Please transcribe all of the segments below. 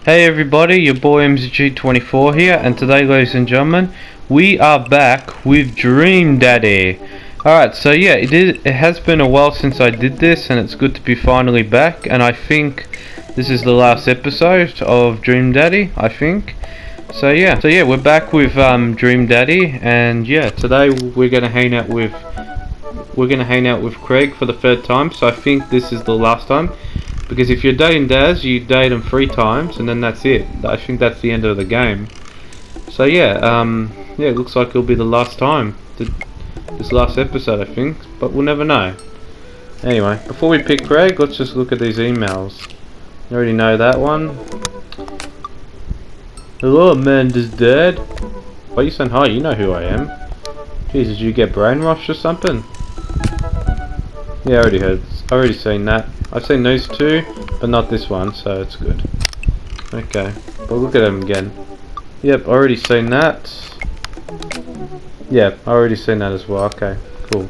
Hey everybody, your boy MZG24 here, and today, ladies and gentlemen, we are back with Dream Daddy. Alright, so yeah, it has been a while since I did this, and it's good to be finally back, and I think this is the last episode of Dream Daddy, I think. So yeah, we're back with Dream Daddy, and yeah, today we're gonna hang out with Craig for the third time, so I think this is the last time. Because if you're dating Daz, you date him 3 times, and then that's it. I think that's the end of the game. So yeah, it looks like it'll be the last time. This last episode, I think. But we'll never know. Anyway, before we pick Craig, let's just look at these emails. You already know that one. Hello, Amanda's dad. Why are you saying hi? You know who I am. Jeez, did you get brainwashed or something? Yeah, I already seen that. I've seen those two, but not this one, so it's good. Okay, but look at them again. Yep, already seen that. Yep, I already seen that as well. Okay, cool.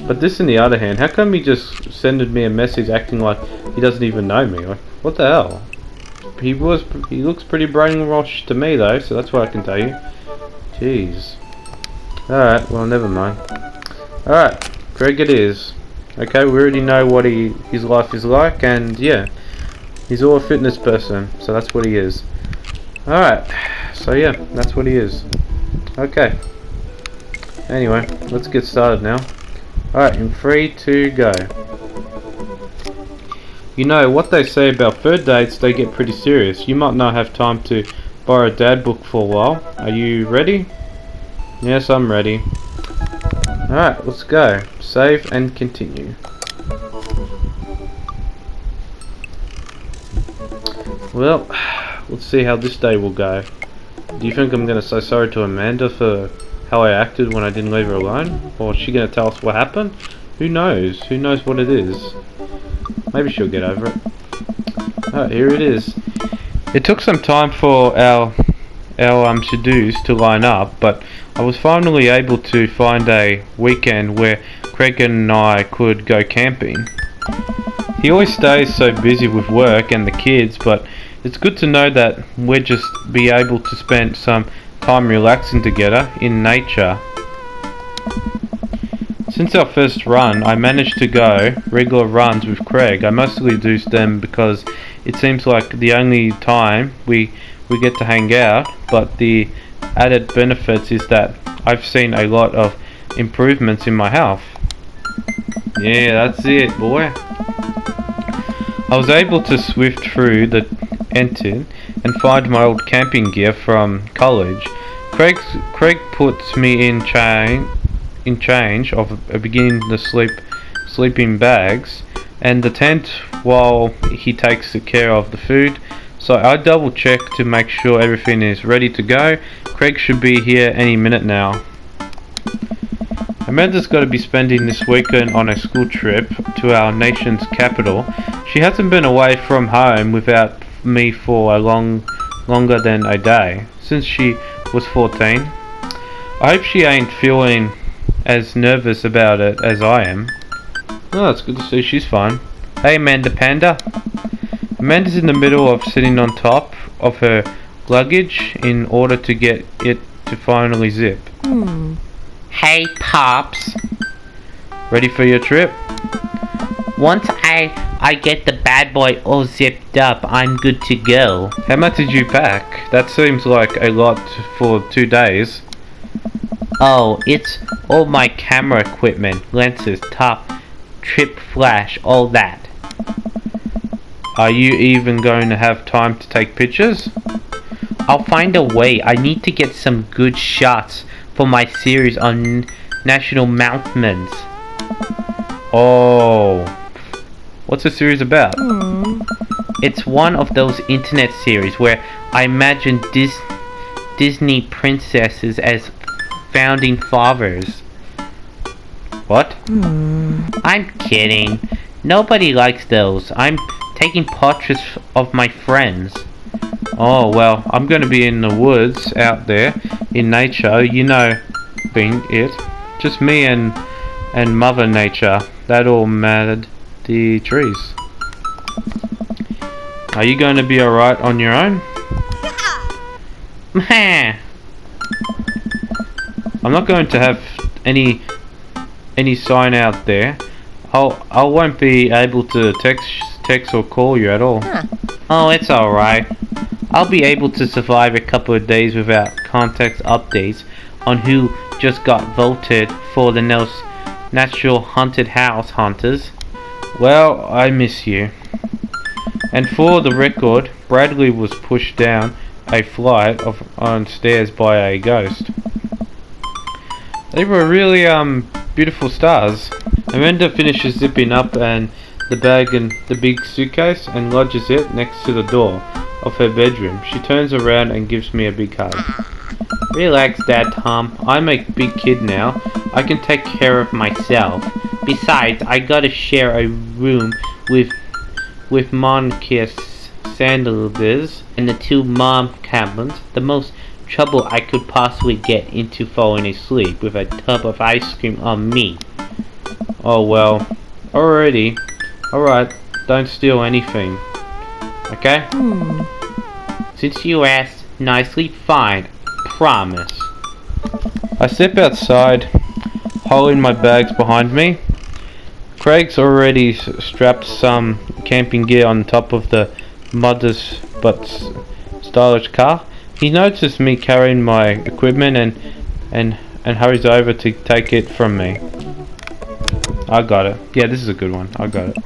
But this, on the other hand, how come he just sended me a message acting like he doesn't even know me? Like, what the hell? He looks pretty brainwashed to me though, so that's what I can tell you. Jeez. Alright, well, never mind. Alright, Craig it is. Okay, we already know what his life is like, and yeah, he's all a fitness person, so that's what he is. Alright, so yeah, that's what he is. Okay. Anyway, let's get started now. Alright, in 3, 2, go. You know, what they say about third dates, they get pretty serious. You might not have time to borrow a dad book for a while. Are you ready? Yes, I'm ready. Alright, let's go. Save and continue. Well, let's see how this day will go. Do you think I'm going to say sorry to Amanda for how I acted when I didn't leave her alone? Or is she going to tell us what happened? Who knows? Who knows what it is? Maybe she'll get over it. Oh, here it is. It took some time for our to-dos to line up, but I was finally able to find a weekend where Craig and I could go camping. He always stays so busy with work and the kids, but it's good to know that we'll just be able to spend some time relaxing together in nature. Since our first run, I managed to go regular runs with Craig. I mostly do them because it seems like the only time we get to hang out, but the added benefits is that I've seen a lot of improvements in my health. Yeah, that's it, boy. I was able to swift through the internet and find my old camping gear from college. Craig puts me in change of beginning to sleeping bags and the tent while he takes care of the food. So I double check to make sure everything is ready to go. Craig should be here any minute now. Amanda's got to be spending this weekend on a school trip to our nation's capital. She hasn't been away from home without me for longer than a day, since she was 14. I hope she ain't feeling as nervous about it as I am. Oh, it's good to see she's fine. Hey Amanda Panda. Amanda's in the middle of sitting on top of her luggage in order to get it to finally zip. Hey Pops. Ready for your trip? Once I get the bad boy all zipped up, I'm good to go. How much did you pack? That seems like a lot for 2 days. Oh, it's all my camera equipment, lenses, top, trip flash, all that. Are you even going to have time to take pictures? I'll find a way. I need to get some good shots for my series on National Mountains. Oh, what's the series about? It's one of those internet series where I imagine Disney princesses as founding fathers. What? I'm kidding. Nobody likes those. I'm taking portraits of my friends. Oh, well, I'm going to be in the woods out there in nature, you know, being it. Just me and Mother Nature. That all mattered the trees. Are you going to be alright on your own? Meh. I'm not going to have any sign out there. I won't be able to text or call you at all. Oh, it's alright. I'll be able to survive a couple of days without contact updates on who just got voted for the natural haunted house hunters. Well, I miss you. And for the record, Bradley was pushed down a flight on stairs by a ghost. They were really beautiful stars. Amanda finishes zipping up and the bag and the big suitcase and lodges it next to the door of her bedroom. She turns around and gives me a big hug. Relax, Dad Tom. I'm a big kid now. I can take care of myself. Besides, I gotta share a room with Monica Sanders and the two mom cabins. The most trouble I could possibly get into falling asleep with a tub of ice cream on me. Oh well. Alrighty. Alright, don't steal anything. Okay? Since you asked, nicely, fine. Promise. I step outside, hauling my bags behind me. Craig's already strapped some camping gear on top of the modest but stylish car. He notices me carrying my equipment and hurries over to take it from me. I got it. Yeah, this is a good one. I got it.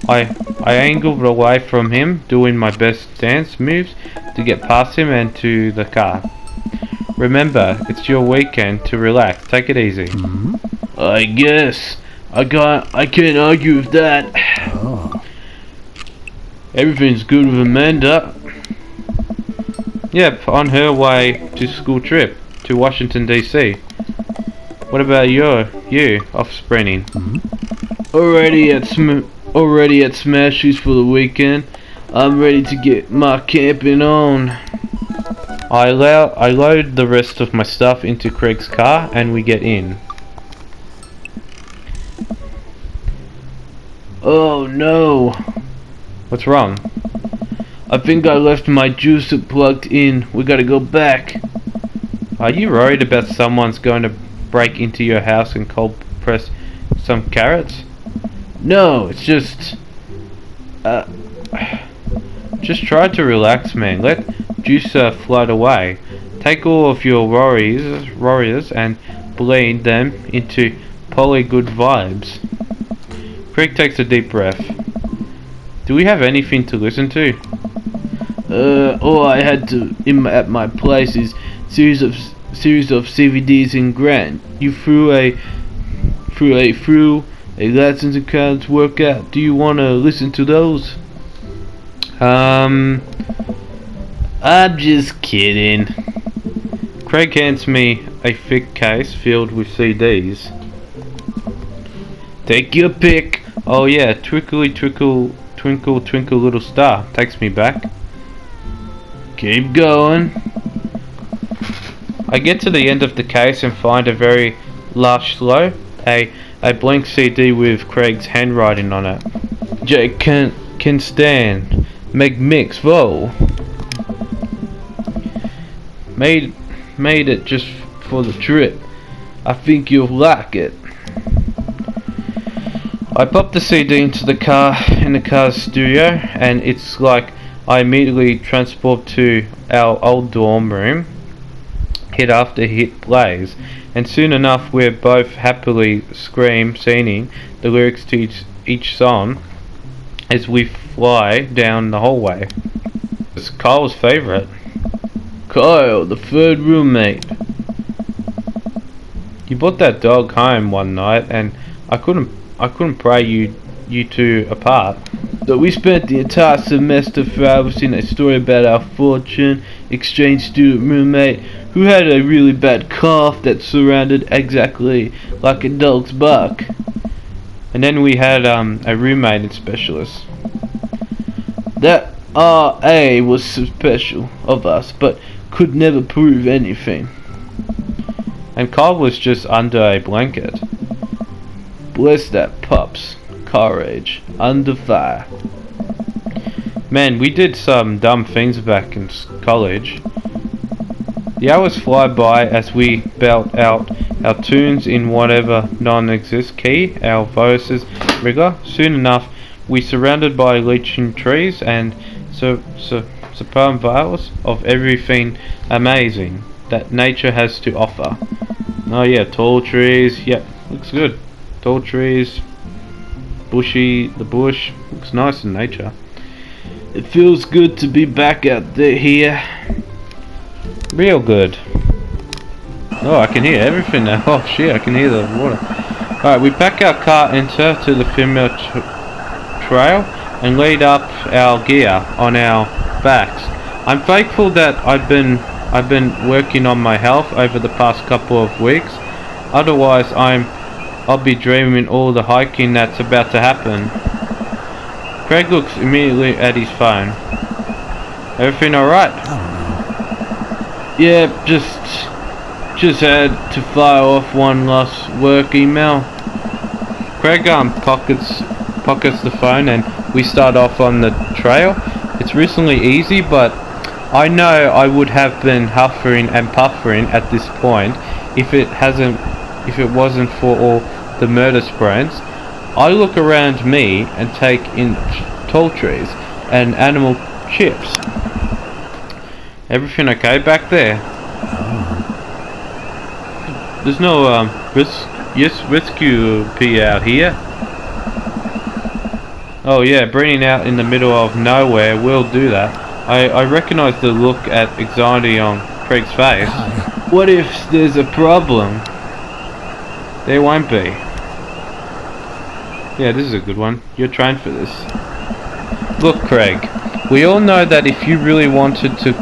I angled away from him, doing my best dance moves to get past him and to the car. Remember, it's your weekend to relax. Take it easy. I guess. I can't argue with that. Everything's good with Amanda. Yep, on her way to school trip to Washington DC. What about you off sprinting? Already at Smashies for the weekend. I'm ready to get my camping on. I load the rest of my stuff into Craig's car and we get in. Oh no! What's wrong? I think I left my juicer plugged in. We gotta go back. Are you worried about someone's going to break into your house and cold press some carrots? No, it's just try to relax, man. Let juicer float away. Take all of your worries and blend them into poly good vibes. Craig takes a deep breath. Do we have anything to listen to? All I had at my place is series of CVDs in Grant. You threw a Latin accounts workout. Do you want to listen to those? I'm just kidding. Craig hands me a thick case filled with CDs. Take your pick. Oh yeah, Twinkly Twinkle Twinkle Twinkle Little Star takes me back. Keep going. I get to the end of the case and find a very lush slow, a blank CD with Craig's handwriting on it. Jake can stand. Meg mix vo. Made it just for the trip. I think you'll like it. I pop the CD into the car's studio, and it's like I immediately transport to our old dorm room. Hit after hit plays, and soon enough we're both happily singing the lyrics to each song as we fly down the hallway. It's Kyle's favourite. Kyle, the third roommate. You brought that dog home one night, and I couldn't pray you two apart. So we spent the entire semester traversing a story about our fortune exchange student roommate who had a really bad cough that surrounded exactly like a dog's bark. And then we had a roommate and specialist. That RA was special of us, but could never prove anything. And Kyle was just under a blanket. Bless that pups. Courage. Under fire. Man, we did some dumb things back in college. The hours fly by as we belt out our tunes in whatever non-exist key our voices rigor. Soon enough, we surrounded by leeching trees and superb vales of everything amazing that nature has to offer. Oh yeah, tall trees. Yep, looks good. Tall trees, bushy. The bush looks nice in nature. It feels good to be back out there here. Real good. Oh, I can hear everything now. Oh shit, I can hear the water. Alright, we pack our car, enter to the familiar trail, and lead up our gear on our backs. I'm thankful that I've been working on my health over the past couple of weeks. Otherwise, I'll be dreaming all the hiking that's about to happen. Craig looks immediately at his phone. Everything alright? Yeah, just had to fire off one last work email. Craig pockets the phone and we start off on the trail. It's recently easy, but I know I would have been huffing and puffing at this point if it wasn't for all the murder sprains. I look around me and take in tall trees and animal chips. Everything okay back there? There's no rescue P out here. Oh yeah, bringing out in the middle of nowhere will do that. I recognize the look at anxiety on Craig's face. What if there's a problem? There won't be. Yeah, this is a good one. You're trained for this. Look, Craig, we all know that if you really wanted to,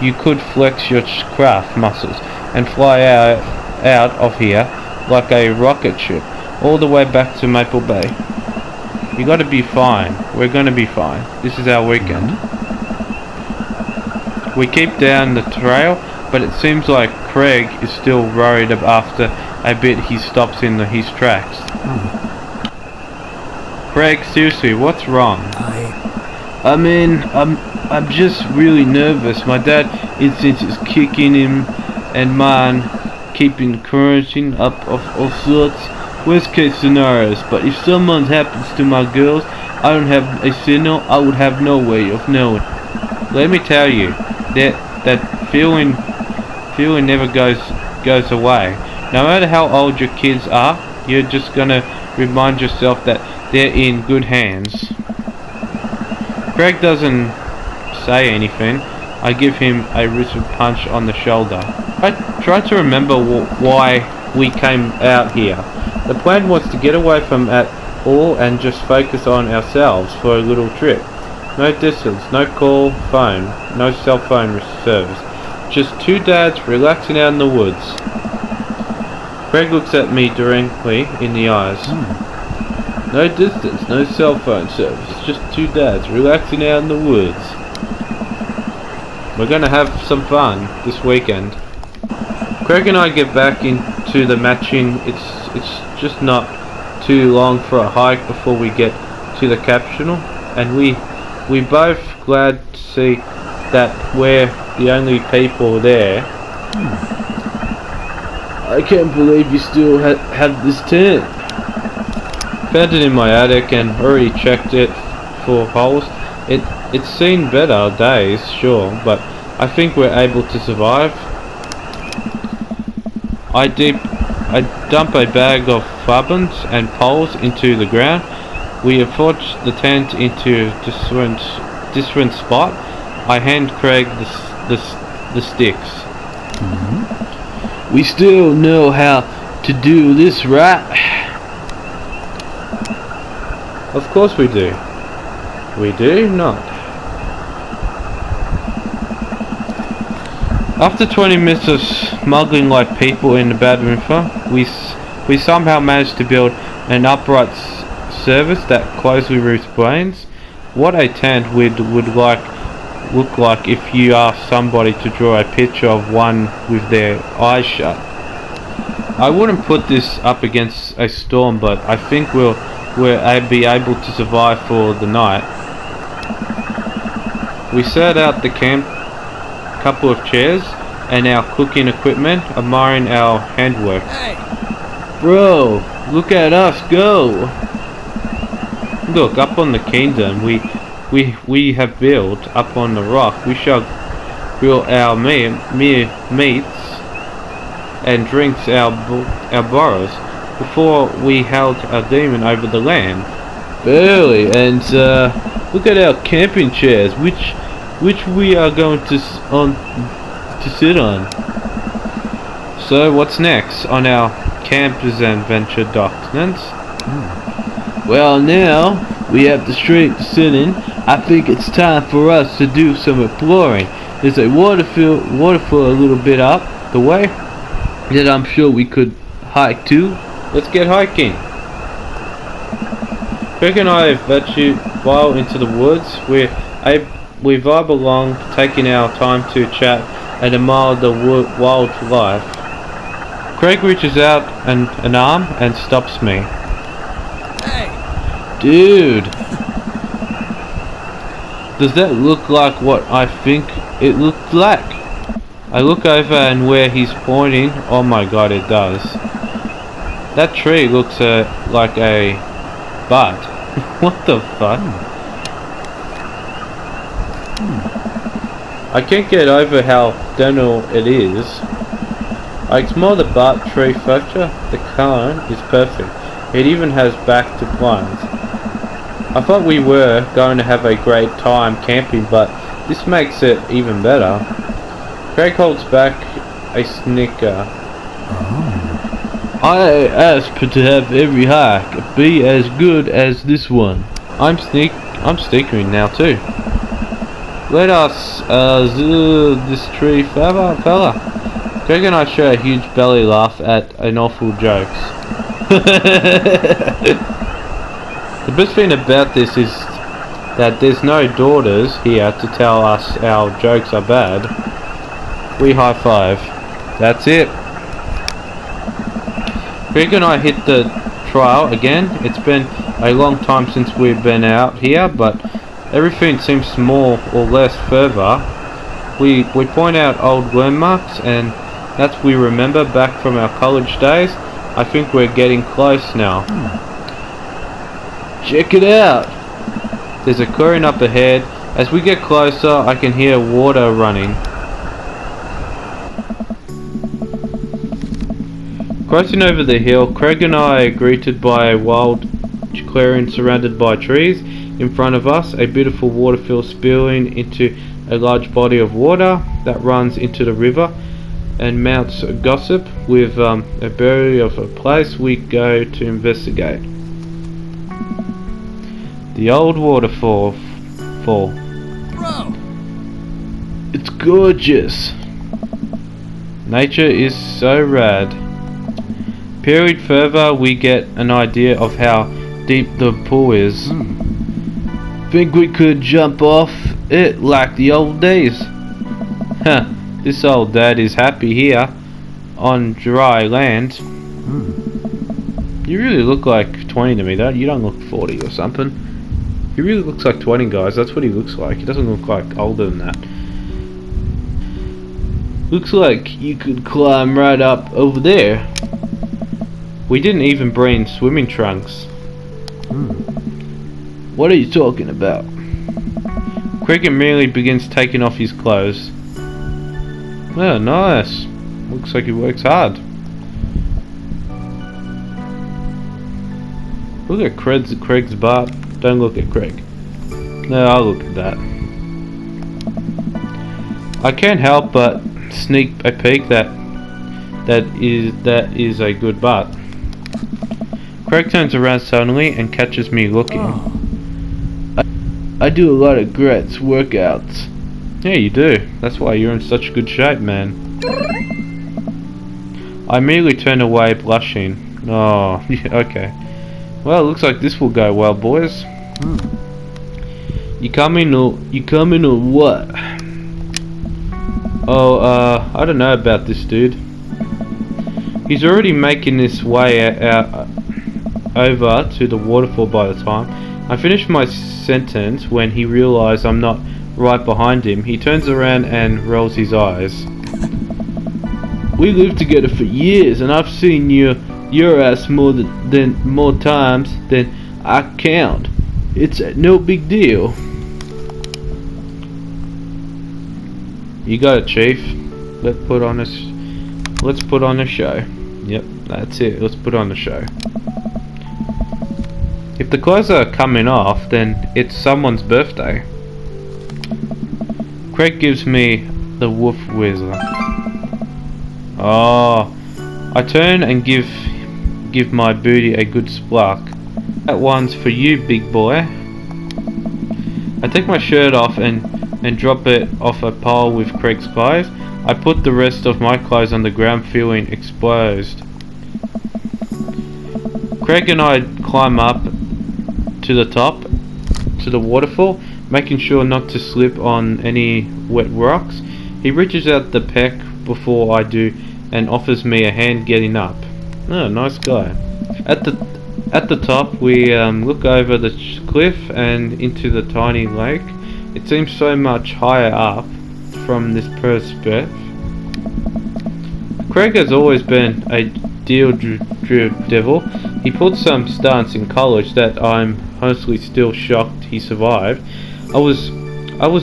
you could flex your craft muscles and fly out of here like a rocket ship all the way back to Maple Bay. You gotta be fine. We're gonna be fine. This is our weekend. We keep down the trail, but it seems like Craig is still worried after a bit he stops in his tracks. Craig, seriously, what's wrong? I mean, I'm just really nervous. My dad is kicking him and mine keeping currency up of all sorts. Worst case scenarios, but if someone happens to my girls, I don't have a signal, I would have no way of knowing. Let me tell you, that feeling never goes away. No matter how old your kids are, you're just gonna remind yourself that they're in good hands. Greg doesn't say anything. I give him a wrist punch on the shoulder. I try to remember why we came out here. The plan was to get away from it all and just focus on ourselves for a little trip. No distance, no call phone, no cell phone service. Just two dads relaxing out in the woods. Craig looks at me directly in the eyes. No distance, no cell phone service. Just two dads relaxing out in the woods. We're gonna have some fun this weekend. Craig and I get back into the matching. It's just not too long for a hike before we get to the capsule, and we both glad to see that we're the only people there. I can't believe you still have this tent. Found it in my attic and already checked it for holes. It's seen better days, sure, but I think we're able to survive. I dump a bag of furbins and poles into the ground. We approach the tent into a different spot. I hand Craig the sticks. We still know how to do this, right? Of course we do. We do not. After 20 minutes of smuggling like people in the Bad River, we somehow managed to build an upright service that closely roofs brains. What a tent would look like if you asked somebody to draw a picture of one with their eyes shut. I wouldn't put this up against a storm, but I think we'll be able to survive for the night. We set out the camp, couple of chairs, and our cooking equipment, admiring our handwork. Bro, look at us go! Look, up on the kingdom we have built, up on the rock, we shall grill our meats and drinks our burrows before we halt our demon over the land. Barely, and look at our camping chairs, which we are going to sit on. So what's next on our campers adventure, documents? Well, now we have the street to sit in. I think it's time for us to do some exploring. There's a waterfall a little bit up the way that I'm sure we could hike to. Let's get hiking. Craig and I venture while into the woods. We vibe along, taking our time to chat and admire the wildlife. Craig reaches out an arm and stops me. Hey! Dude! Does that look like what I think it looks like? I look over and where he's pointing, oh my god, it does. That tree looks like a butt. What the fuck? I can't get over how dental it is. I explore the butt tree feature. The cone is perfect. It even has back to plants. I thought we were going to have a great time camping, but this makes it even better. Craig holds back a snicker. I asked to have every hike be as good as this one. I'm sneakering now too. Let us zoom this tree fella. Craig and I share a huge belly laugh at an awful jokes. The best thing about this is that there's no daughters here to tell us our jokes are bad. We high five. That's it. Craig and I hit the trail again. It's been a long time since we've been out here, but everything seems more or less further. We point out old landmarks, and that's we remember back from our college days. I think we're getting close now. Check it out! There's a clearing up ahead. As we get closer, I can hear water running. Crossing over the hill, Craig and I are greeted by a wild clearing surrounded by trees. In front of us, a beautiful waterfall spilling into a large body of water that runs into the river and Mounts Gossip with a berry of a place we go to investigate. The old waterfall. Bro! It's gorgeous. Nature is so rad. Peering further, we get an idea of how deep the pool is. Think we could jump off it like the old days. Huh, this old dad is happy here on dry land. You really look like 20 to me, though. You don't look 40 or something. He really looks like 20, guys. That's what he looks like. He doesn't look like older than that. Looks like you could climb right up over there. We didn't even bring swimming trunks. What are you talking about? Craig immediately begins taking off his clothes. Oh, nice. Looks like he works hard. Look at Craig's butt. Don't look at Craig. No, I'll look at that. I can't help but sneak a peek that is a good butt. Craig turns around suddenly and catches me looking. I do a lot of Gretz workouts. Yeah, you do. That's why you're in such good shape, man. I immediately turn away, blushing. Oh, yeah, okay. Well, it looks like this will go well, boys. You coming or what? Oh, I don't know about this dude. He's already making his way out over to the waterfall by the time I finished my sentence when he realized I'm not right behind him. He turns around and rolls his eyes. We lived together for years, and I've seen your ass more times than I count. It's no big deal. You got it, Chief. Let's put on a show. Yep, that's it. Let's put on the show. If the clothes are coming off, then it's someone's birthday. Craig gives me the wolf whizzer. Oh, I turn and give my booty a good spluck. That one's for you, big boy. I take my shirt off and drop it off a pile with Craig's clothes. I put the rest of my clothes on the ground, feeling exposed. Craig and I climb up to the top, to the waterfall, making sure not to slip on any wet rocks. He reaches out the peck before I do and offers me a hand getting up. Oh, nice guy. At the top, we look over the cliff and into the tiny lake. It seems so much higher up from this perspective. Craig has always been a deal devil. He pulled some stunts in college that I'm honestly still shocked he survived. I was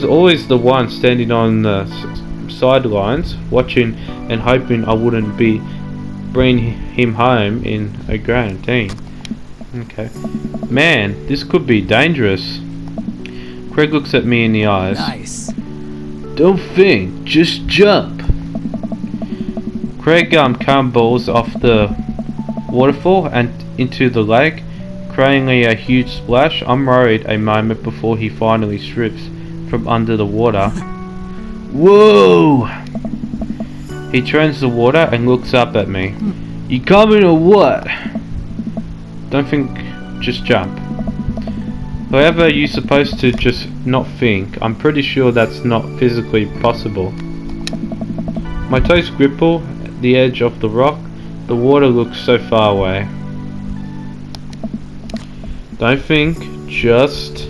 always the one standing on the sidelines, watching and hoping I wouldn't bring him home in a guarantee. Okay. Man, this could be dangerous. Craig looks at me in the eyes. Nice. Don't think, just jump. Craig cannonballs off the waterfall and into the lake, creating a huge splash. I'm worried a moment before he finally strips from under the water. Whoa! He turns the water and looks up at me. You coming or what? Don't think, just jump. However, you're supposed to just not think. I'm pretty sure that's not physically possible. My toes gripple the edge of the rock. The water looks so far away. Don't think, just...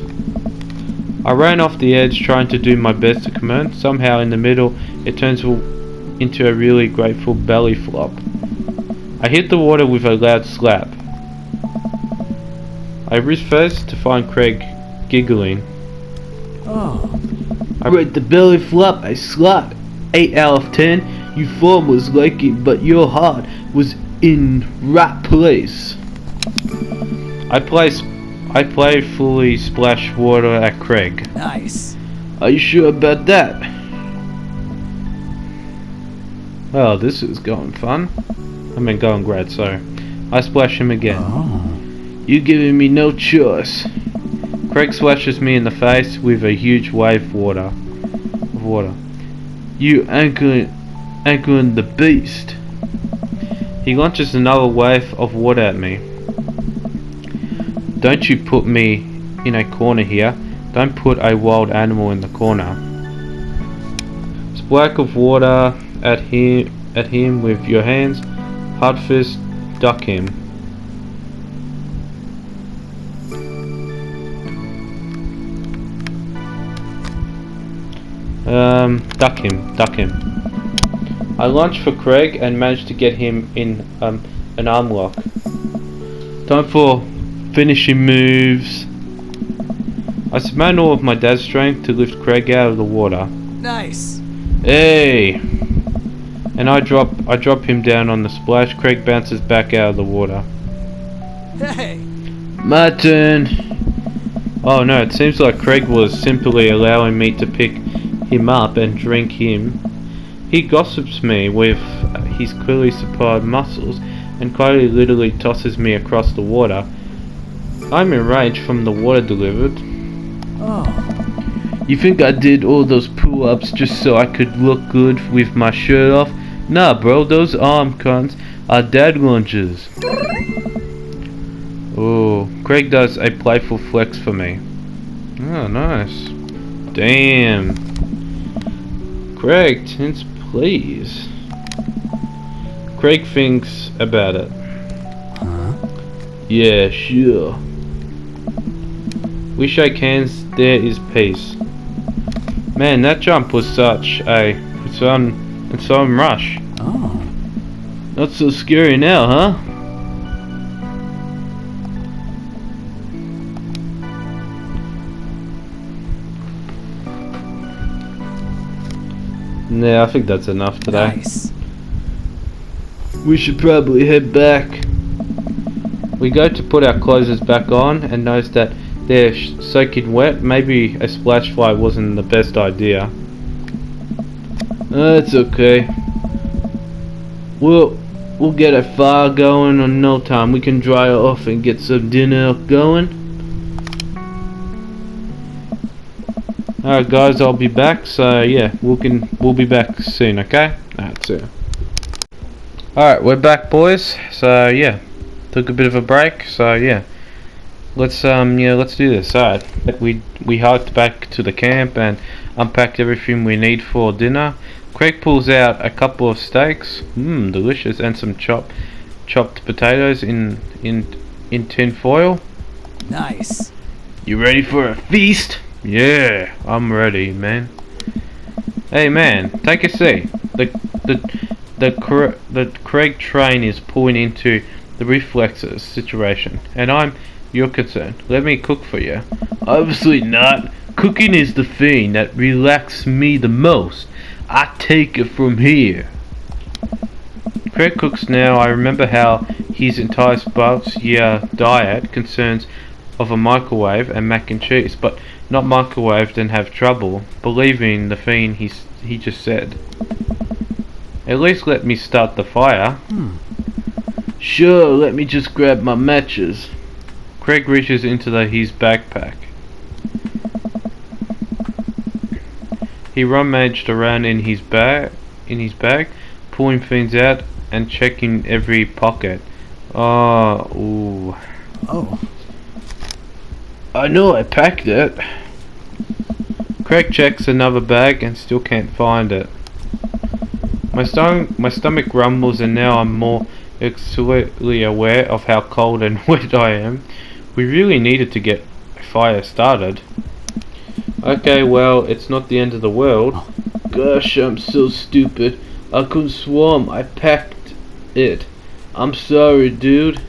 I ran off the edge trying to do my best to command. Somehow in the middle it turns into a really grateful belly flop. I hit the water with a loud slap. I wrist first to find Craig giggling. Oh. I rate the belly flop a slot 8 out of 10. Your form was like it, but your heart was in right place. I playfully splash water at Craig. Nice. Are you sure about that? Well, this is going fun. I mean, going great, so I splash him again. Oh. You giving me no choice. Craig splashes me in the face with a huge wave of water. You anchoring the beast. He launches another wave of water at me. Don't you put me in a corner here. Don't put a wild animal in the corner. Splash of water at him with your hands. Hard fist, duck him. Duck him. I launch for Craig and manage to get him in an arm lock. Time for finishing moves. I summon all of my dad's strength to lift Craig out of the water. Nice. Hey! And I drop him down on the splash. Craig bounces back out of the water. Hey. My turn. Oh no, it seems like Craig was simply allowing me to pick him up and drink him. He gossips me with his clearly supplied muscles and quite literally tosses me across the water. I'm enraged from the water delivered. Oh. You think I did all those pull-ups just so I could look good with my shirt off? Nah bro, those arm cunts are dad lunges. Oh, Craig does a playful flex for me. Oh, nice. Damn. Craig, tense please. Craig thinks about it. Huh? Yeah, sure. We shake hands, there is peace. Man, that jump was such a it's on rush. Oh. Not so scary now, huh? Yeah, I think that's enough today. Nice. We should probably head back. We go to put our clothes back on and notice that they're soaking wet. Maybe a splash fly wasn't the best idea. It's okay. We'll get a fire going in no time. We can dry off and get some dinner going. Alright guys, I'll be back. So yeah, we'll be back soon, okay? That's it. Alright, we're back boys. So yeah, took a bit of a break. So yeah, let's do this. Alright, we hiked back to the camp and unpacked everything we need for dinner. Craig pulls out a couple of steaks, delicious, and some chopped potatoes in tin foil. Nice. You ready for a feast? Yeah, I'm ready, man. Hey man, take a seat. The Craig train is pulling into the reflexes situation, and I'm your concern. Let me cook for you. Obviously not. Cooking is the thing that relaxes me the most. I take it from here. Craig cooks now. I remember how his entire year diet concerns of a microwave and mac and cheese, but not microwaved and have trouble believing the thing he just said. At least let me start the fire. Sure, let me just grab my matches. Craig reaches into his backpack. He rummaged around in his bag, pulling things out and checking every pocket. Ooh. Oh. I know I packed it. Craig checks another bag and still can't find it. My stomach rumbles and now I'm more explicitly aware of how cold and wet I am. We really needed to get a fire started. Okay, well, it's not the end of the world. Gosh, I'm so stupid. I couldn't swarm. I packed it. I'm sorry, dude.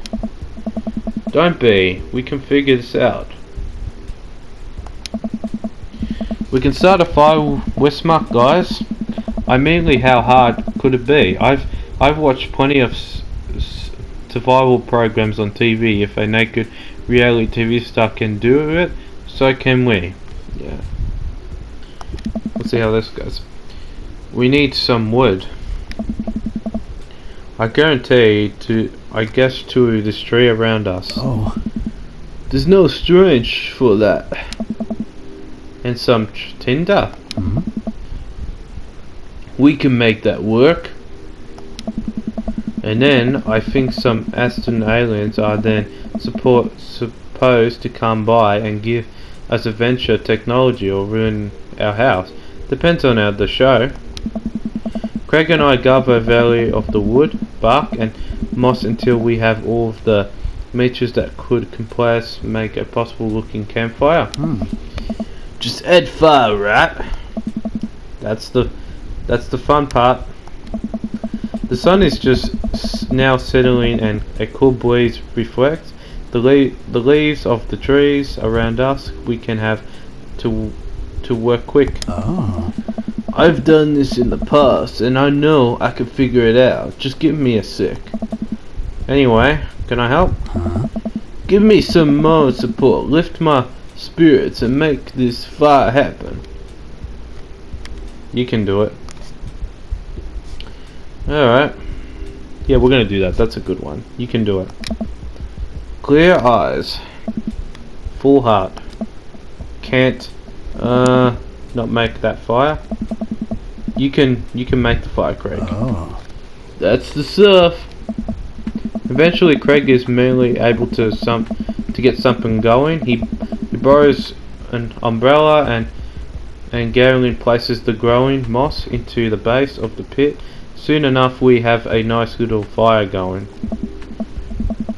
Don't be. We can figure this out. We can start a fire. We're smart, guys. I mean, how hard could it be? I've watched plenty of survival programs on TV. If a naked reality TV star can do it, so can we. Yeah. Let's see how this goes. We need some wood. I guarantee I guess to this tree around us. Oh. There's no strange for that. And some tinder. We can make that work. And then I think some Aston aliens are then supposed to come by and give us adventure technology or ruin our house. Depends on the show. Craig and I gather a valley of the wood, bark and moss until we have all of the materials that could make a possible looking campfire. Just add fire, right? That's the fun part. The sun is just now settling and a cool breeze reflects the leaves of the trees around us. We can have to work quick. Oh. I've done this in the past and I know I can figure it out. Just give me a sec. Anyway, can I help? Give me some more support. Lift my spirits and make this fire happen. You can do it. Alright. Yeah, we're gonna do that. That's a good one. You can do it. Clear eyes. Full heart. Can't not make that fire. You can make the fire, Craig. Oh. That's the stuff. Eventually Craig is merely able to get something going. He borrows an umbrella and Garen places the growing moss into the base of the pit. Soon enough we have a nice little fire going.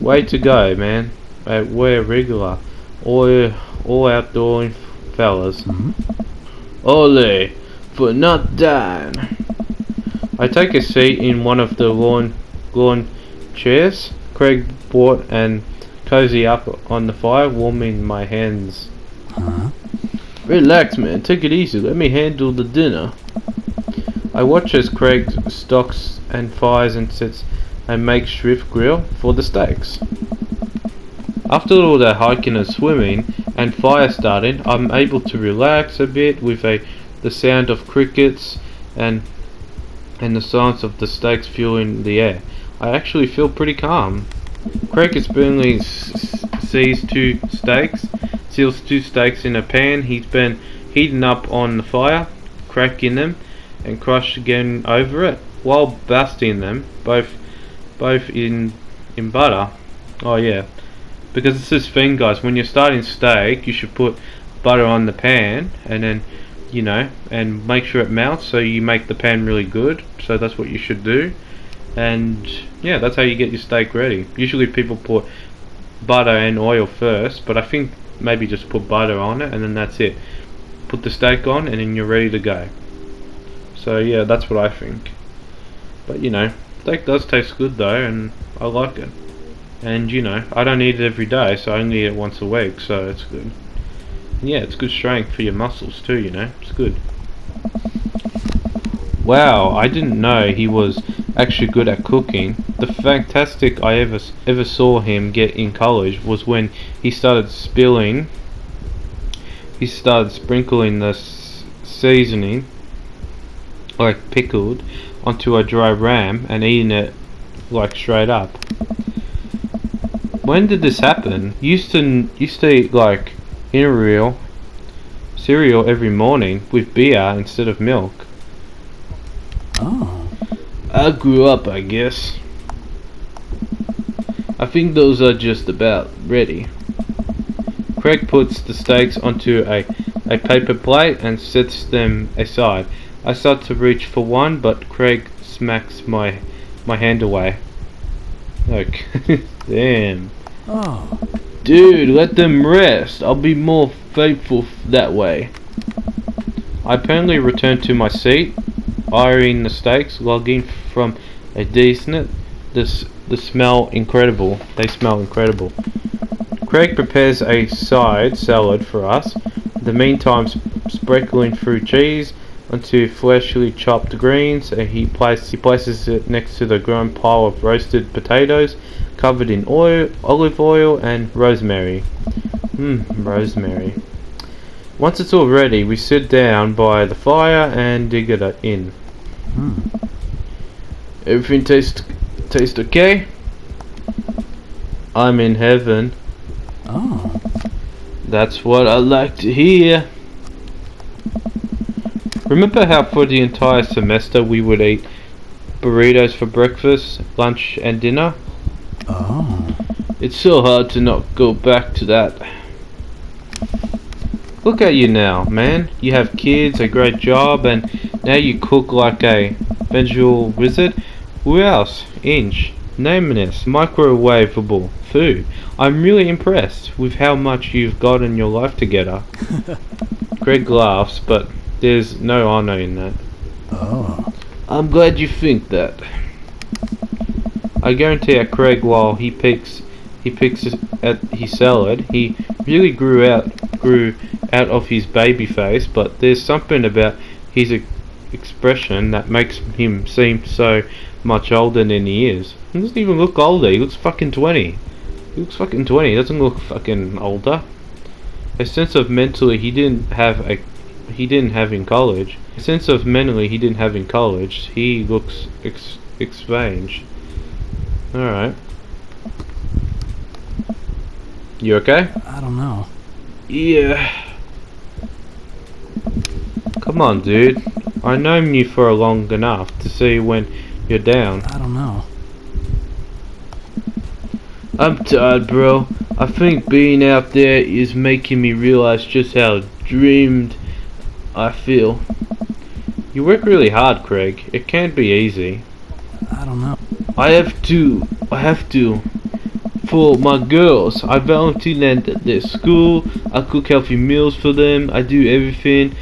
Way to go, man. We're regular. All outdoor fellas. Ole, for not dying. I take a seat in one of the lawn chairs Craig bought and cozy up on the fire, warming my hands. Huh? Relax, man. Take it easy. Let me handle the dinner. I watch as Craig stocks and fires and sets a makeshift grill for the steaks. After all that hiking and swimming and fire starting, I'm able to relax a bit with the sound of crickets and the sounds of the steaks filling the air. I actually feel pretty calm. Craig is burning seals two steaks in a pan he's been heating up on the fire, cracking them and crush again over it while basting them both in butter. Oh yeah, because it's this thing, guys, when you're starting steak you should put butter on the pan and then and make sure it melts so you make the pan really good. So that's what you should do, and yeah, that's how you get your steak ready. Usually people put butter and oil first, but I think maybe just put butter on it and then that's it. Put the steak on and then you're ready to go. So yeah, that's what I think. But steak does taste good though, and I like it. And I don't eat it every day, so I only eat it once a week, so it's good. And yeah, it's good strength for your muscles too, it's good. Wow, I didn't know he was actually good at cooking. The fantastic I ever saw him get in college was when he started sprinkling the seasoning, like pickled, onto a dry ram and eating it like straight up. When did this happen? Used to eat like cereal every morning with beer instead of milk. Oh. I grew up, I guess. I think those are just about ready. Craig puts the steaks onto a paper plate and sets them aside. I start to reach for one, but Craig smacks my hand away. Look, damn. Oh. Dude, let them rest. I'll be more faithful that way. I apparently return to my seat, eyeing the steaks, logging from a decent. The smell incredible. They smell incredible. Craig prepares a side salad for us. In the meantime, sprinkling through cheese onto freshly chopped greens, and he places it next to the grown pile of roasted potatoes, covered in olive oil and rosemary. Rosemary. Once it's all ready, we sit down by the fire and dig it in. Everything tastes okay? I'm in heaven. Oh. That's what I like to hear. Remember how for the entire semester we would eat burritos for breakfast, lunch and dinner? Oh. It's so hard to not go back to that. Look at you now, man. You have kids, a great job, and now you cook like a visual wizard. Who else? Inch. Nameless, microwavable food. I'm really impressed with how much you've gotten your life together. Greg laughs, but there's no honor in that. Oh. I'm glad you think that. I guarantee that Craig, while he picks at his salad, he really grew out of his baby face, but there's something about his expression that makes him seem so much older than he is. He doesn't even look older, he looks fucking 20. He looks fucking 20, he doesn't look fucking older. A sense of mentally he didn't have in college. A sense of mentally he didn't have in college. He looks strange. Alright. You okay? I don't know. Yeah. Come on, dude. I've known you for long enough to see when you're down. I don't know. I'm tired, bro. I think being out there is making me realize just how dreamed I feel. You work really hard, Craig. It can't be easy. I don't know. I have to. For my girls, I volunteer at their school. I cook healthy meals for them. I do everything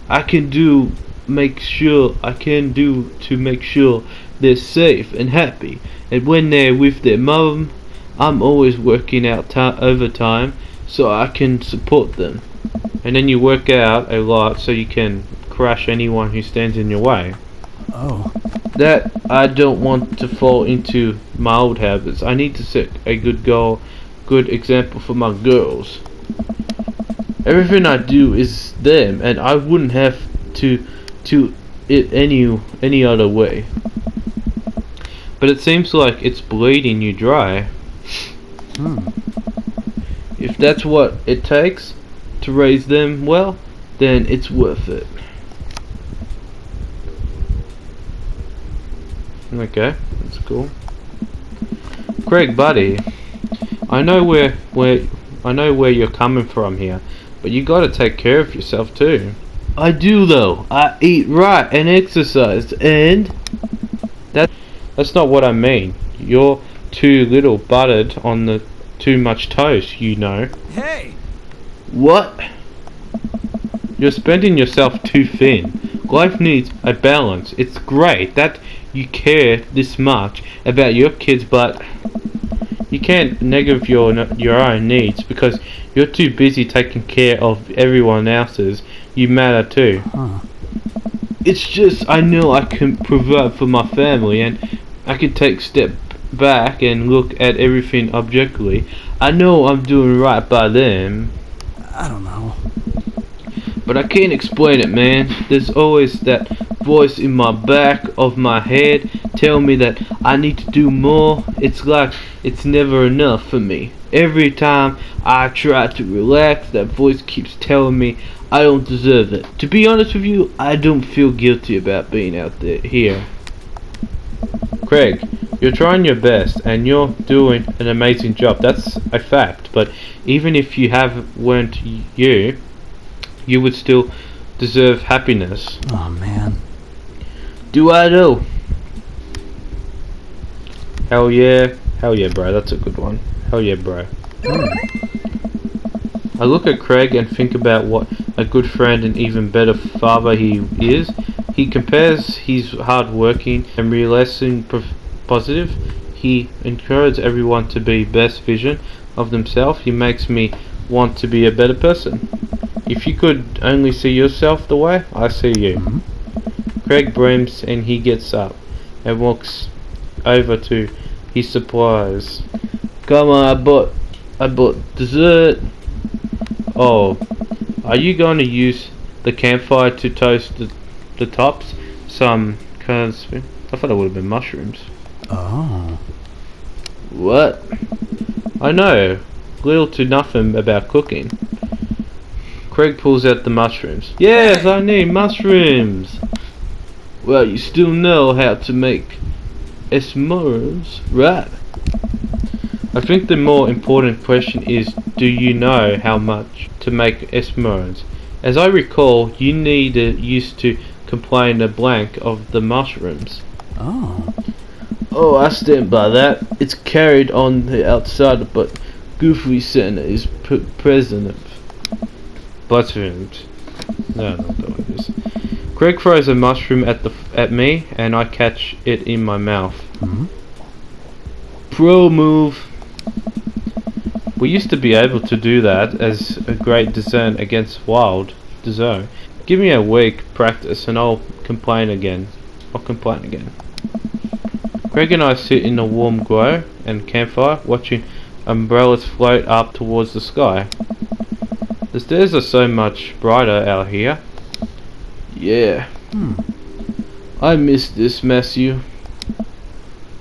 I can do to make sure they're safe and happy. And when they're with their mum, I'm always working out overtime so I can support them. And then you work out a lot so you can crush anyone who stands in your way. Oh. That I don't want to fall into my old habits. I need to set a good example for my girls. Everything I do is them, and I wouldn't have to it any other way. But it seems like it's bleeding you dry. If that's what it takes to raise them well, then it's worth it. Okay, that's cool. Craig, buddy, I know where you're coming from here, but you gotta take care of yourself too. I do though. I eat right and exercise, and that's not what I mean. You're too little buttered on the too much toast, you know. Hey! What? You're spreading yourself too thin. Life needs a balance. It's great that you care this much about your kids, but you can't neglect your own needs because you're too busy taking care of everyone else's. You matter too. It's just I know I can provide for my family, and I can take a step back and look at everything objectively. I know I'm doing right by them. I don't know. But I can't explain it, man. There's always that voice in my back of my head telling me that I need to do more. It's like it's never enough for me. Every time I try to relax, that voice keeps telling me I don't deserve it. To be honest with you, I don't feel guilty about being out there here. Craig, you're trying your best and you're doing an amazing job. That's a fact. But even if you weren't you would still deserve happiness. Oh, man. Do I though? Hell yeah, bro. That's a good one. Hell yeah, bro. I look at Craig and think about what a good friend and even better father he is. He compares his hard working and relentless positive. He encourages everyone to be best vision of themselves. He makes me want to be a better person. If you could only see yourself the way I see you. Craig breams and he gets up and walks over to his supplies. Come on, I bought dessert. Oh, are you going to use the campfire to toast the tops? Some kind of, I thought it would have been mushrooms. Oh. What? I know little to nothing about cooking. Craig pulls out the mushrooms. Yes, I need mushrooms. Well, you still know how to make s'mores, right? I think the more important question is, do you know how much to make s'mores? As I recall, you used to complain a blank of the mushrooms. Oh. Oh, I stand by that. It's carried on the outside, but Goofy Santa is president. Blasphemed. No, I'm not doing this. Craig throws a mushroom at me, and I catch it in my mouth. Pro move. We used to be able to do that as a great dissent against Wild Dizzo. Give me a week practice and I'll complain again. Craig and I sit in a warm glow and campfire, watching umbrellas float up towards the sky. The stairs are so much brighter out here. Yeah. I miss this, Matthew.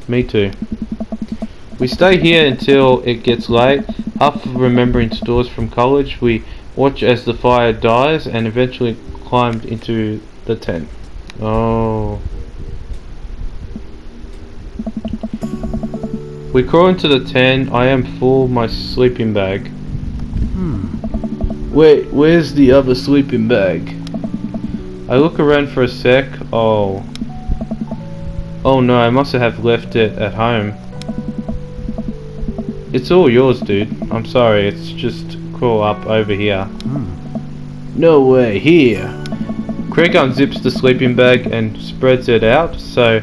Me too. We stay here until it gets late. Half remembering stores from college, we watch as the fire dies and eventually climbed into the tent. Oh. We crawl into the tent. I am full my sleeping bag. Wait, where's the other sleeping bag? I look around for a sec. Oh no, I must have left it at home. It's all yours, dude. I'm sorry, it's just crawl up over here. No way, here. Craig unzips the sleeping bag and spreads it out so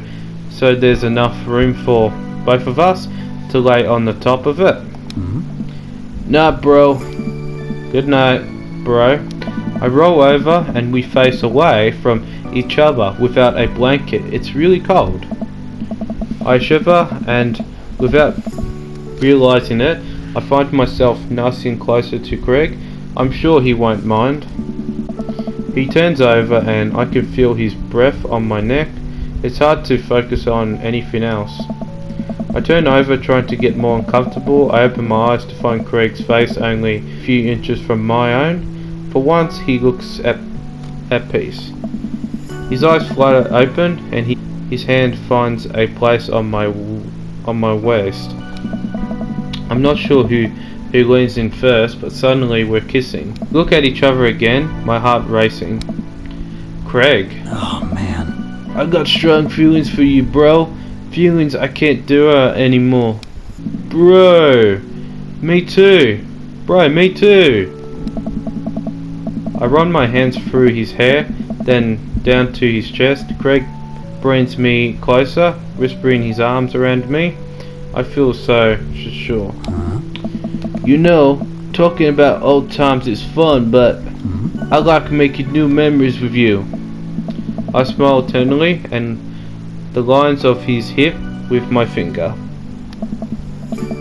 there's enough room for both of us to lay on the top of it. Nah, bro. Good night, bro. I roll over and we face away from each other without a blanket. It's really cold. I shiver and without realizing it, I find myself nursing closer to Craig. I'm sure he won't mind. He turns over and I can feel his breath on my neck. It's hard to focus on anything else. I turn over trying to get more uncomfortable. I open my eyes to find Craig's face only a few inches from my own. For once he looks at peace. His eyes flutter open and his hand finds a place on my waist. I'm not sure who leans in first, but suddenly we're kissing. Look at each other again, my heart racing. Craig. Oh, man. I got strong feelings for you, bro. Feelings I can't do anymore. Bro. Me too. Bro, me too. I run my hands through his hair, then down to his chest. Craig brings me closer, whispering his arms around me. I feel so sure. You know, talking about old times is fun, but I like making new memories with you. I smile tenderly and the lines of his hip with my finger.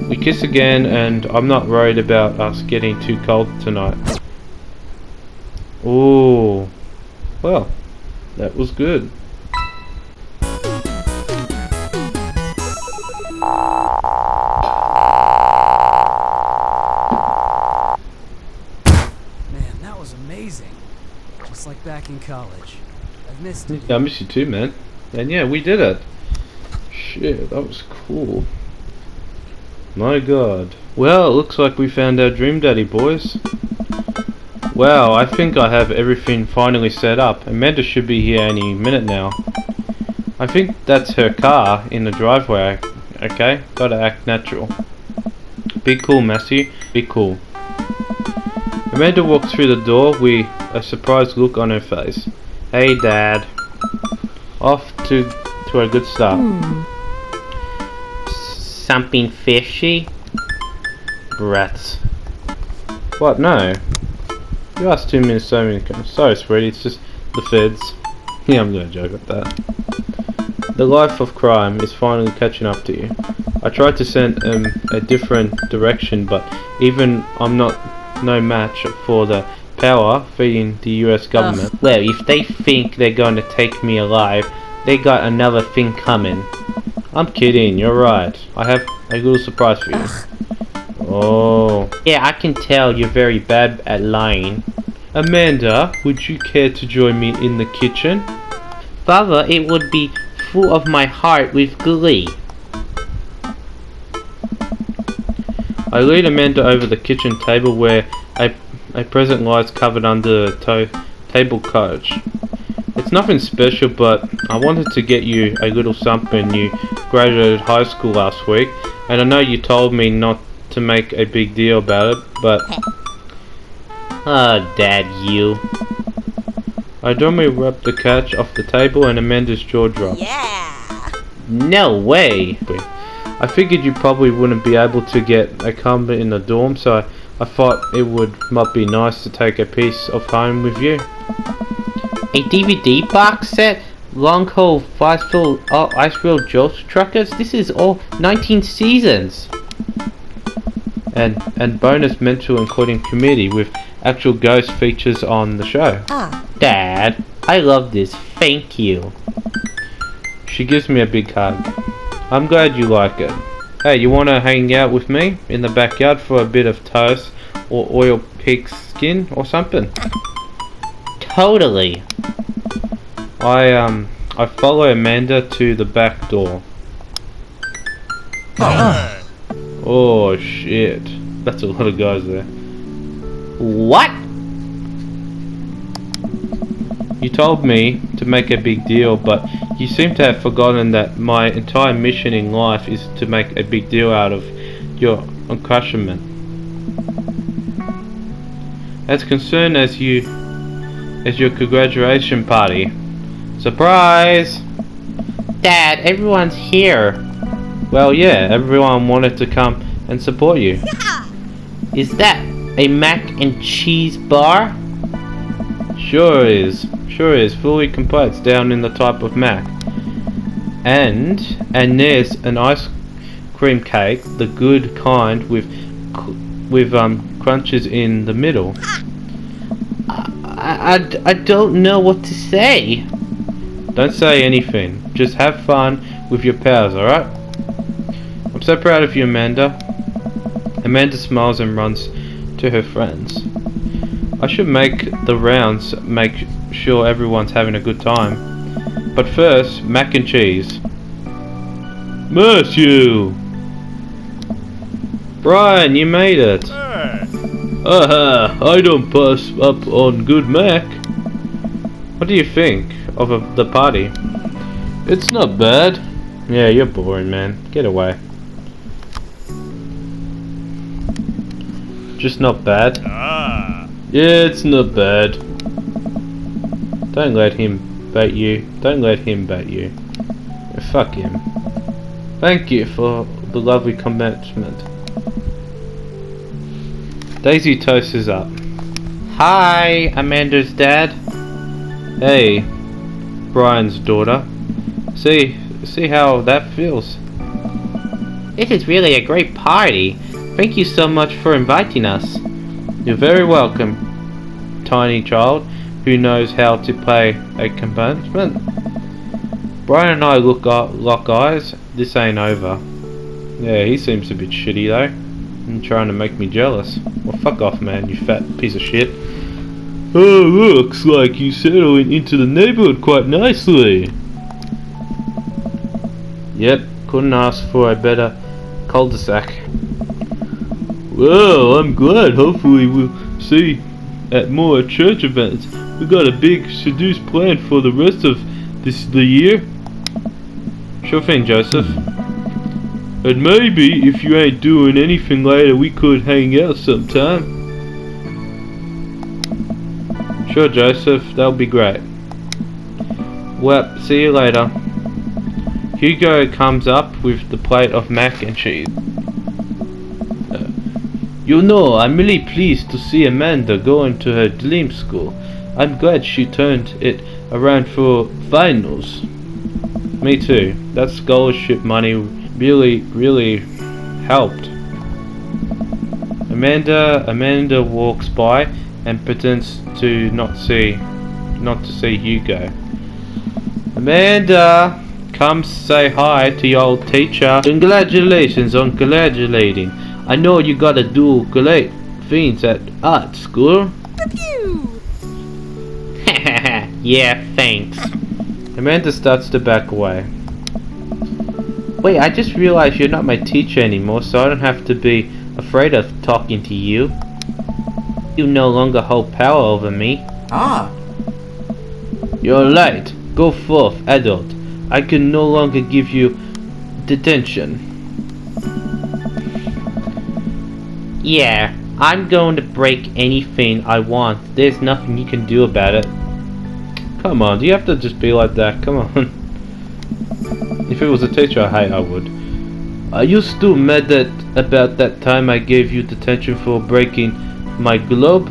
We kiss again and I'm not worried about us getting too cold tonight. Ooh, well, that was good. Man, that was amazing. Just like back in college. I've missed it. Yeah, I miss you too, man. And yeah, we did it. Shit, that was cool. My god. Well, it looks like we found our dream daddy, boys. Wow, I think I have everything finally set up. Amanda should be here any minute now. I think that's her car in the driveway. Okay, gotta act natural. Be cool, Massey. Be cool. Amanda walks through the door with a surprised look on her face. Hey, Dad. Off to a good start. Something fishy? Brats. What? No. You asked 2 minutes so many times. Sorry, sweetie, it's just the feds. Yeah, I'm gonna joke at that. The life of crime is finally catching up to you. I tried to send a different direction, but even I'm no match for the power feeding the US government. Well, if they think they're going to take me alive, they got another thing coming. I'm kidding, you're right. I have a little surprise for you. Oh. Yeah, I can tell you're very bad at lying. Amanda, would you care to join me in the kitchen? Father, it would be full of my heart with glee. I lead Amanda over the kitchen table where a present lies covered under the table coach. It's nothing special, but I wanted to get you a little something. You graduated high school last week, and I know you told me not to make a big deal about it, but... Oh, Dad, you. I normally wrap the catch off the table and Amanda's jaw drops. Yeah. No way. I figured you probably wouldn't be able to get a combat in the dorm, so I thought it might be nice to take a piece of home with you. A DVD box set? Long haul Iceville Jolts Truckers? This is all 19 seasons. And bonus mental including committee with actual ghost features on the show. Dad, I love this. Thank you. She gives me a big hug. I'm glad you like it. Hey, you wanna hang out with me in the backyard for a bit of toast or oil pig skin or something? Totally. I follow Amanda to the back door. Oh shit. That's a lot of guys there. What? You told me to make a big deal, but you seem to have forgotten that my entire mission in life is to make a big deal out of your uncrushment. As concerned as you is your congratulation party. Surprise! Dad, everyone's here. Well, yeah, everyone wanted to come and support you. Is that a mac and cheese bar? Sure is, fully complete. It's down in the type of Mac. And there's an ice cream cake, the good kind with crunches in the middle. I don't know what to say. Don't say anything. Just have fun with your pals, alright? I'm so proud of you, Amanda. Amanda smiles and runs to her friends. I should make the rounds, make sure everyone's having a good time. But first, mac and cheese. Matthew! Brian, you made it! I don't pass up on good mac. What do you think of the party? It's not bad. Yeah, you're boring, man. Get away. Just not bad. Yeah, it's not bad. Don't let him bait you. Don't let him bait you. Yeah, fuck him. Thank you for the lovely commencement. Daisy toasts up. Hi, Amanda's dad. Hey, Brian's daughter. See how that feels. This is really a great party. Thank you so much for inviting us. You're very welcome, tiny child who knows how to play a commencement. Brian and I lock eyes. This ain't over. Yeah, he seems a bit shitty though. And trying to make me jealous. Well, fuck off, man, you fat piece of shit. Oh, looks like you settling into the neighborhood quite nicely. Yep, couldn't ask for a better cul-de-sac. Well, I'm glad. Hopefully we'll see at more church events. We got a big seduce plan for the rest of the year. Sure thing, Joseph. And maybe if you ain't doing anything later, we could hang out sometime. Sure, Joseph, that'll be great. Well, see you later. Hugo comes up with the plate of mac and cheese. You know, I'm really pleased to see Amanda going to her dream school. I'm glad she turned it around for finals. Me too. That scholarship money really helped. Amanda walks by and pretends to not see Hugo. Amanda, come say hi to your old teacher. Congratulations on congratulating. I know you gotta do great things at art school. Yeah, thanks. Amanda starts to back away. Wait, I just realized you're not my teacher anymore, so I don't have to be afraid of talking to you. You no longer hold power over me. Ah. You're right. Go forth, adult. I can no longer give you detention. Yeah, I'm going to break anything I want. There's nothing you can do about it. Come on, do you have to just be like that? Come on. If it was a teacher I would. Are you still mad about that time I gave you detention for breaking my globe?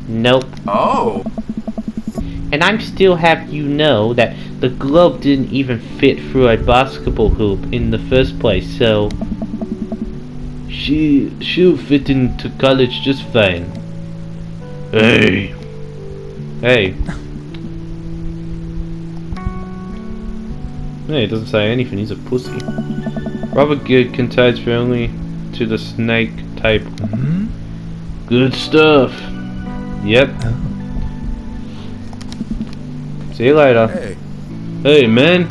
Nope. Oh. And I'm still have you know that the globe didn't even fit through a basketball hoop in the first place, so... She'll fit into college just fine. Hey. Hey, he doesn't say anything, he's a pussy. Robert Good contains firmly to the snake table. Good stuff. Yep. See you later. Hey. Hey, man.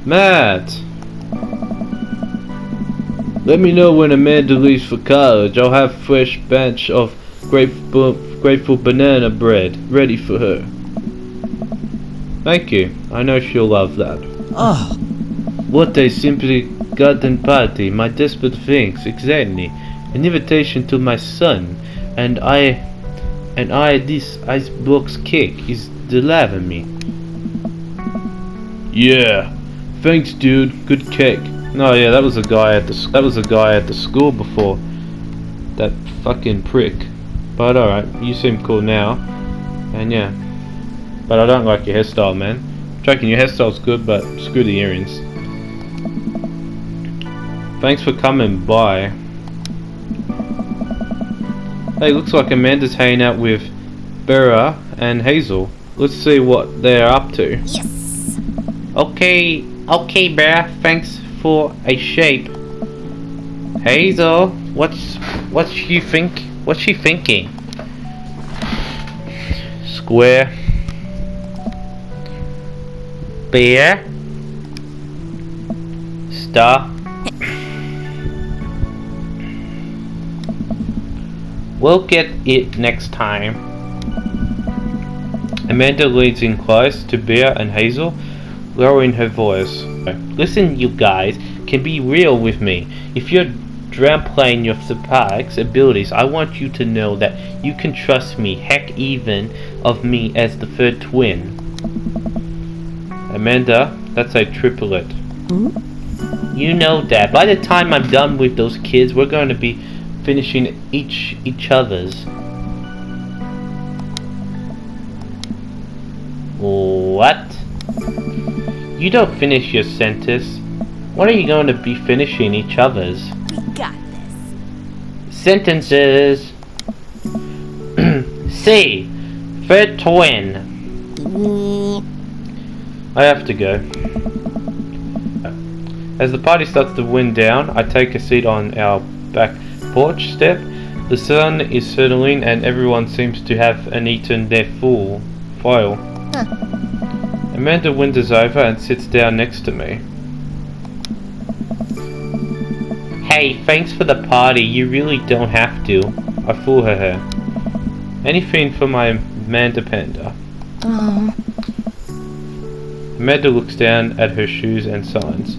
Matt. Let me know when Amanda leaves for college. I'll have fresh batch of grateful banana bread ready for her. Thank you. I know she'll love that. Oh, What a simply garden party. My desperate thanks. Exactly. An invitation to my son. And And this icebox cake is delivering me. Yeah, thanks, dude. Good cake. No, yeah, that was a guy at the school before. That fucking prick. But alright, you seem cool now. And yeah. But I don't like your hairstyle, man. Joking, your hairstyle's good, but screw the earrings. Thanks for coming by. Hey, looks like Amanda's hanging out with Bera and Hazel. Let's see what they're up to. Yes. Okay, Bera, thanks for a shape. Hazel, what's she thinking? Square. Bear. Star. We'll get it next time. Amanda leans in close to Bear and Hazel, lowering her voice. Listen, you guys, can be real with me. If you're downplaying your Spark's abilities, I want you to know that you can trust me, heck even of me as the third twin. Amanda, that's a triplet. You know that. By the time I'm done with those kids, we're going to be finishing each other's. What? You don't finish your sentence. When are you going to be finishing each other's? We got this. Sentences. C. Third twin. I have to go. As the party starts to wind down, I take a seat on our back porch step. The sun is settling and everyone seems to have eaten their full foil. Amanda wanders over and sits down next to me. Hey, thanks for the party. You really don't have to. I fool her. Anything for my Amanda Panda. Oh. Amanda looks down at her shoes and signs.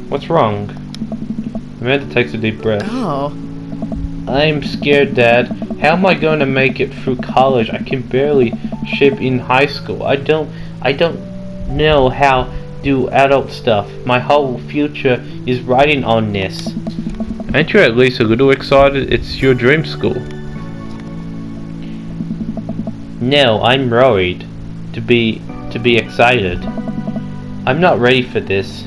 What's wrong? Amanda takes a deep breath. Oh. I'm scared, Dad. How am I going to make it through college? I can barely ship in high school. I don't know how to do adult stuff. My whole future is riding on this. Ain't you at least a little excited? It's your dream school. No, I'm worried. To be excited. I'm not ready for this.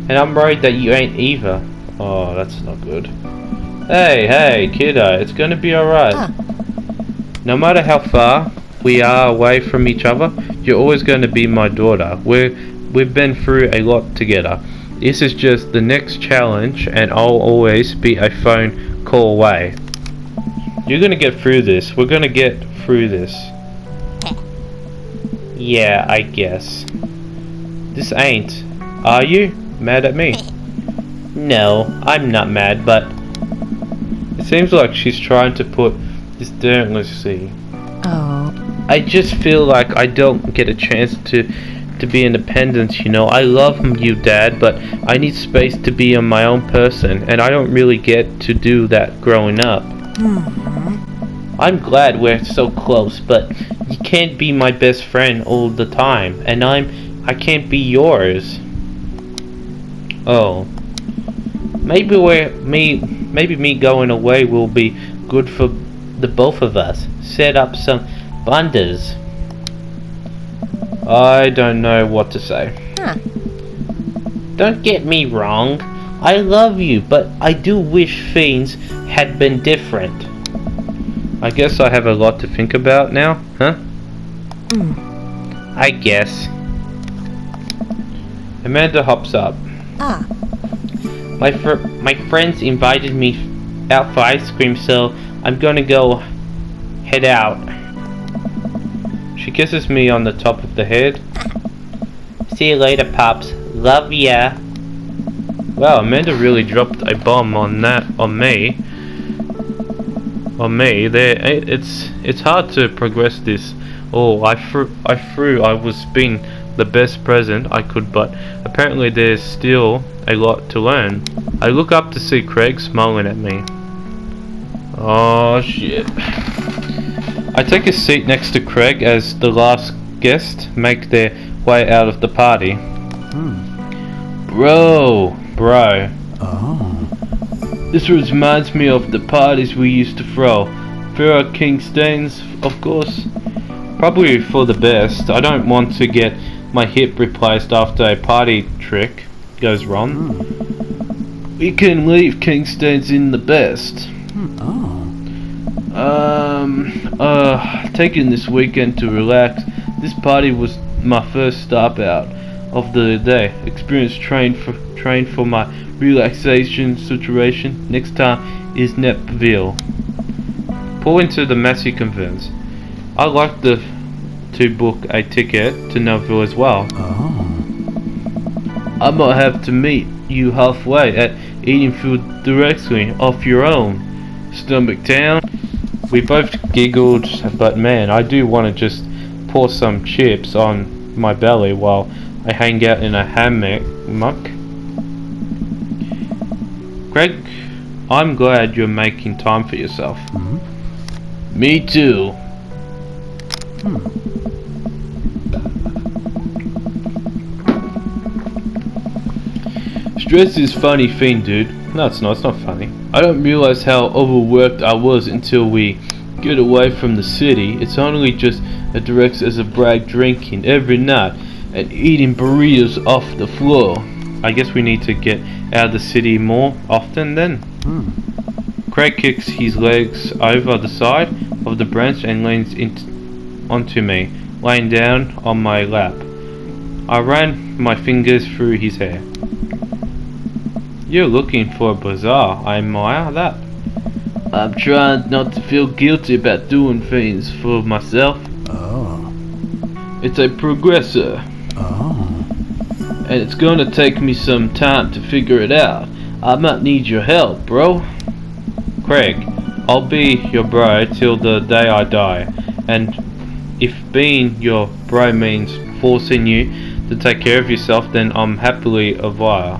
And I'm worried that you ain't either. Oh, that's not good. Hey, kiddo, it's gonna be alright. No matter how far we are away from each other, you're always gonna be my daughter. We've been through a lot together. This is just the next challenge, and I'll always be a phone call away. You're gonna get through this. We're gonna get through this. Yeah, I guess. This ain't. Are you mad at me? No, I'm not mad, but it seems like she's trying to put this down. Let's see. Oh. I just feel like I don't get a chance to be independent, you know. I love you, Dad, but I need space to be on my own person, and I don't really get to do that growing up. I'm glad we're so close, but you can't be my best friend all the time, and I can't be yours. Oh. Maybe me going away will be good for the both of us. Set up some bundles. I don't know what to say. Don't get me wrong. I love you, but I do wish things had been different. I guess I have a lot to think about now, huh? I guess. Amanda hops up. My friends invited me out for ice cream, so I'm gonna go head out. She kisses me on the top of the head. See you later, Pops. Love ya. Wow, Amanda really dropped a bomb on me. There, it's hard to progress this. Oh, I was being the best present I could, but apparently there's still a lot to learn. I look up to see Craig smiling at me. Oh shit. I take a seat next to Craig as the last guest make their way out of the party. Bro. Oh. This reminds me of the parties we used to throw. There are king stains, of course. Probably for the best. I don't want to get my hip replaced after a party trick goes wrong. We can leave king stains in the best. Taking this weekend to relax. This party was my first stop out of the day. Experience trained for my relaxation situation. Next time is Nepville. Pull into the Massey Convents. I like to book a ticket to Nepville as well. I might have to meet you halfway at eating food directly off your own. Stomach Town. We both giggled, but man, I do want to just pour some chips on my belly while I hang out in a hammock. Greg, I'm glad you're making time for yourself. Me too. Stress is funny thing, dude. No, it's not funny. I don't realize how overworked I was until we get away from the city. It's only just a direct as a brag drinking every night and eating burritos off the floor. I guess we need to get out of the city more often then. Craig kicks his legs over the side of the branch and leans onto me, laying down on my lap. I ran my fingers through his hair. You're looking for a bazaar, I admire that. I'm trying not to feel guilty about doing things for myself. It's a progressor. And it's gonna take me some time to figure it out. I might need your help, bro. Craig, I'll be your bro till the day I die. And if being your bro means forcing you to take care of yourself, then I'm happily a wire.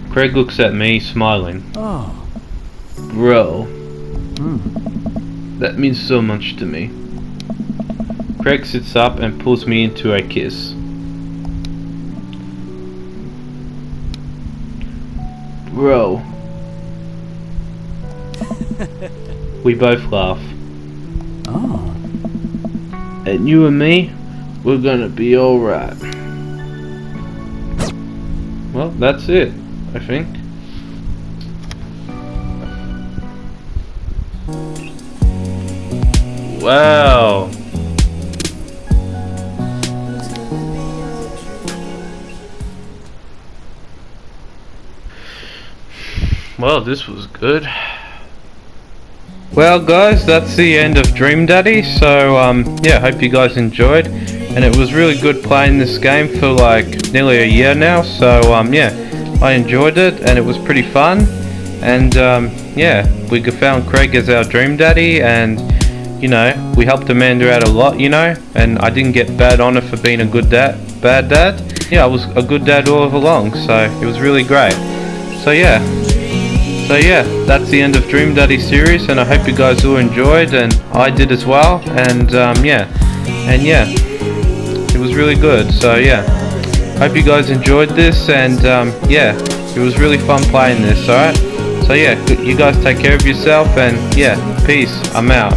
Craig looks at me, smiling. Bro. That means so much to me. Craig sits up and pulls me into a kiss. Bro. We both laugh. And you and me, we're gonna be alright. Well, that's it, I think. Wow. Well, this was good. Well guys, that's the end of Dream Daddy, so yeah, hope you guys enjoyed, and it was really good playing this game for like nearly a year now, so yeah, I enjoyed it and it was pretty fun, and yeah, we found Craig as our Dream Daddy, and you know, we helped Amanda out a lot, you know, and I didn't get bad on her for being a bad dad. Yeah, I was a good dad all along, so it was really great. So yeah, that's the end of Dream Daddy series, and I hope you guys all enjoyed, and I did as well, and yeah, it was really good. So yeah, hope you guys enjoyed this, and yeah, it was really fun playing this. Alright, so yeah, you guys take care of yourself, and yeah, peace, I'm out.